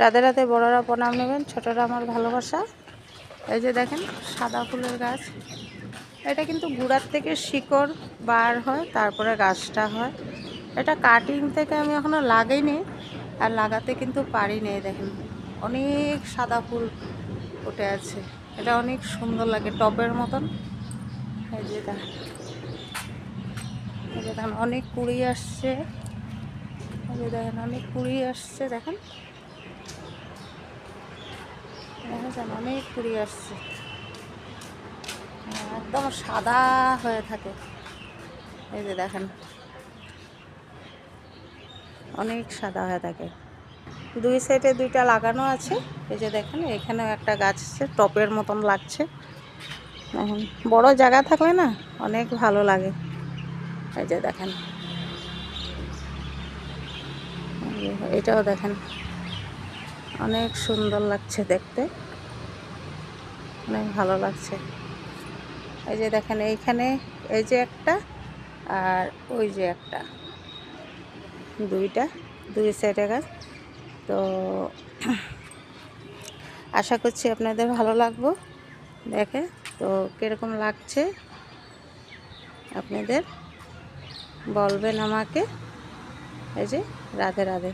রাধে রাধে। বড়রা প্রণাম নেবেন, ছোটরা আমার ভালোবাসা। এই যে দেখেন সাদা ফুলের গাছ, এটা কিন্তু গুড়ার থেকে শিকড় বার হয়, তারপরে গাছটা হয়। এটা কাটিং থেকে আমি এখনো লাগাইনি, আর লাগাতে কিন্তু পারিনি। দেখেন অনেক সাদা ফুল ফুটে আছে, এটা অনেক সুন্দর লাগে, টবের মতন। এই যে দেখেন, এই যে দেখেন অনেক কুড়ি আসছে। এই যে দেখেন অনেক কুড়ি আসছে, দেখেন দেখেন অনেক কুড়ি আসছে, একদম সাদা হয়ে থাকে। এই যে দেখেন অনেক সাদা হয়ে থাকে। দুই সাইডে দুইটা লাগানো আছে। এই যে দেখেন এখানেও একটা গাছ আছে, টপের মতন লাগছে। দেখেন বড় জায়গা থাকলে না অনেক ভালো লাগে। এই যে দেখেন, এটাও দেখেন অনেক সুন্দর লাগছে দেখতে, অনেক ভালো লাগছে। এই যে দেখেন এইখানে এই যে একটা, আর ওই যে একটা, দুইটা, দুই সাইডে গাছ। তো আশা করছি আপনাদের ভালো লাগবে দেখে। তো কীরকম লাগছে আপনাদের বলবেন আমাকে। এই যে রাধে রাধে।